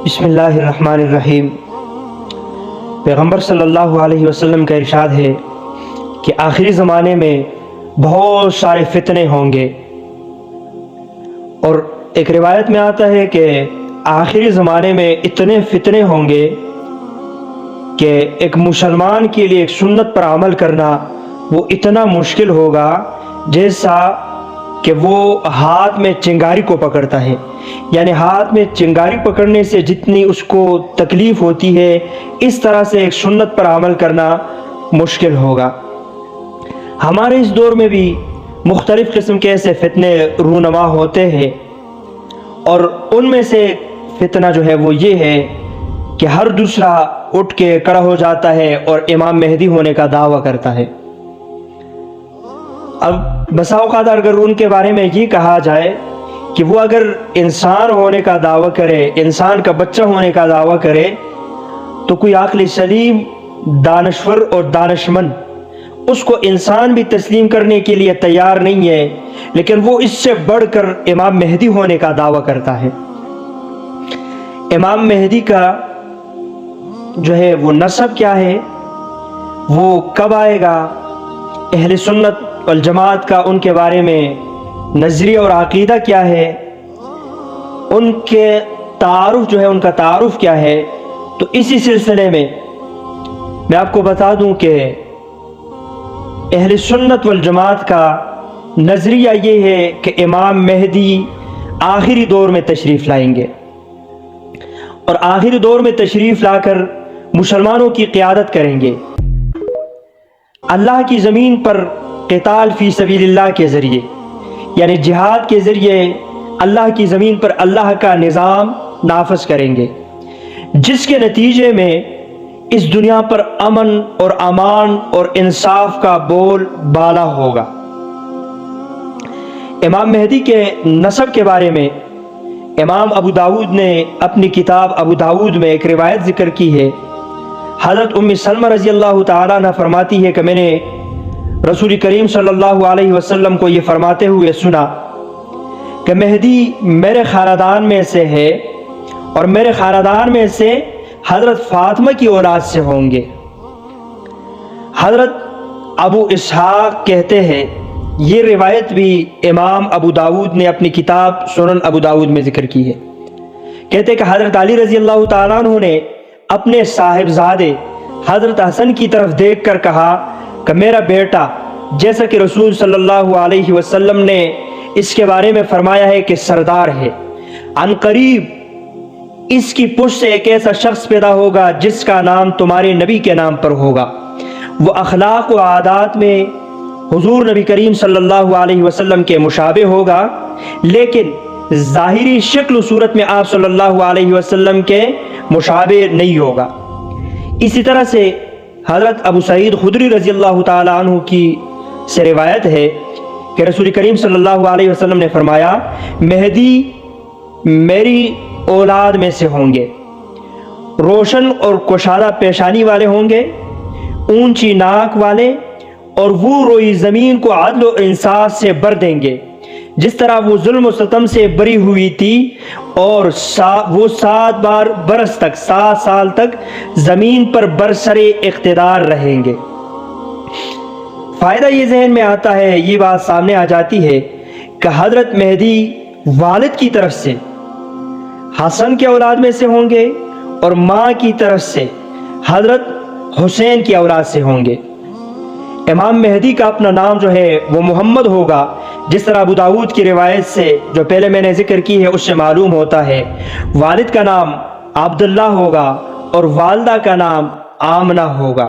بسم اللہ الرحمن الرحیم۔ پیغمبر صلی اللہ علیہ وسلم کا ارشاد ہے کہ آخری زمانے میں بہت سارے فتنے ہوں گے، اور ایک روایت میں آتا ہے کہ آخری زمانے میں اتنے فتنے ہوں گے کہ ایک مسلمان کے لیے ایک سنت پر عمل کرنا وہ اتنا مشکل ہوگا جیسا کہ وہ ہاتھ میں چنگاری کو پکڑتا ہے، یعنی ہاتھ میں چنگاری پکڑنے سے جتنی اس کو تکلیف ہوتی ہے اس طرح سے ایک سنت پر عمل کرنا مشکل ہوگا۔ ہمارے اس دور میں بھی مختلف قسم کے ایسے فتنے رونما ہوتے ہیں، اور ان میں سے فتنہ جو ہے وہ یہ ہے کہ ہر دوسرا اٹھ کے کھڑا ہو جاتا ہے اور امام مہدی ہونے کا دعویٰ کرتا ہے۔ اب بسا اوقات اگر ان کے بارے میں یہ کہا جائے کہ وہ اگر انسان ہونے کا دعویٰ کرے، انسان کا بچہ ہونے کا دعویٰ کرے، تو کوئی عقل سلیم، دانشور اور دانشمند اس کو انسان بھی تسلیم کرنے کے لیے تیار نہیں ہے، لیکن وہ اس سے بڑھ کر امام مہدی ہونے کا دعویٰ کرتا ہے۔ امام مہدی کا جو ہے وہ نسب کیا ہے، وہ کب آئے گا، اہل سنت والجماعت کا ان کے بارے میں نظریہ اور عقیدہ کیا ہے، ان کے تعارف جو ہے، ان کا تعارف کیا ہے، تو اسی سلسلے میں آپ کو بتا دوں کہ اہل سنت والجماعت کا نظریہ یہ ہے کہ امام مہدی آخری دور میں تشریف لائیں گے، اور آخری دور میں تشریف لا کر مسلمانوں کی قیادت کریں گے، اللہ کی زمین پر قتال فی سبیل اللہ کے ذریعے، یعنی جہاد کے ذریعے اللہ کی زمین پر اللہ کا نظام نافذ کریں گے، جس کے نتیجے میں اس دنیا پر امن اور امان اور انصاف کا بول بالا ہوگا۔ امام مہدی کے نسب کے بارے میں امام ابو داود نے اپنی کتاب ابو داود میں ایک روایت ذکر کی ہے۔ حضرت ام سلمہ رضی اللہ تعالیٰ عنہ فرماتی ہے کہ میں نے رسول کریم صلی اللہ علیہ وسلم کو یہ فرماتے ہوئے سنا کہ مہدی میرے خاندان میں سے ہے، اور میرے خاندان میں سے حضرت فاطمہ کی اولاد سے ہوں گے۔ حضرت ابو اسحاق کہتے ہیں، یہ روایت بھی امام ابو داود نے اپنی کتاب سنن ابو داود میں ذکر کی ہے۔ کہتے ہیں کہ حضرت علی رضی اللہ تعالیٰ عنہ نے اپنے صاحبزادے حضرت حسن کی طرف دیکھ کر کہا کہ میرا بیٹا، جیسا کہ رسول صلی اللہ علیہ وسلم نے اس کے بارے میں فرمایا ہے کہ سردار ہے، عن قریب اس کی پشت سے ایک ایسا شخص پیدا ہوگا جس کا نام تمہارے نبی کے نام پر ہوگا، وہ اخلاق و عادات میں حضور نبی کریم صلی اللہ علیہ وسلم کے مشابہ ہوگا، لیکن ظاہری شکل و صورت میں آپ صلی اللہ علیہ وسلم کے مشابہ نہیں ہوگا۔ اسی طرح سے حضرت ابو سعید خدری رضی اللہ تعالیٰ عنہ کی سے روایت ہے کہ رسول کریم صلی اللہ علیہ وسلم نے فرمایا، مہدی میری اولاد میں سے ہوں گے، روشن اور کشادہ پیشانی والے ہوں گے، اونچی ناک والے، اور وہ روئی زمین کو عدل و انصاف سے بھر دیں گے جس طرح وہ ظلم و ستم سے بری ہوئی تھی، اور وہ 7 سال تک زمین پر برسر اقتدار رہیں گے۔ فائدہ یہ ذہن میں آتا ہے، یہ بات سامنے آ جاتی ہے کہ حضرت مہدی والد کی طرف سے حسن کے اولاد میں سے ہوں گے، اور ماں کی طرف سے حضرت حسین کی اولاد سے ہوں گے۔ امام مہدی کا اپنا نام جو ہے وہ محمد ہوگا، جس طرح ابو داود کی روایت سے جو پہلے میں نے ذکر کی ہے اس سے معلوم ہوتا ہے۔ والد کا نام عبداللہ ہوگا اور والدہ کا نام آمنہ ہوگا۔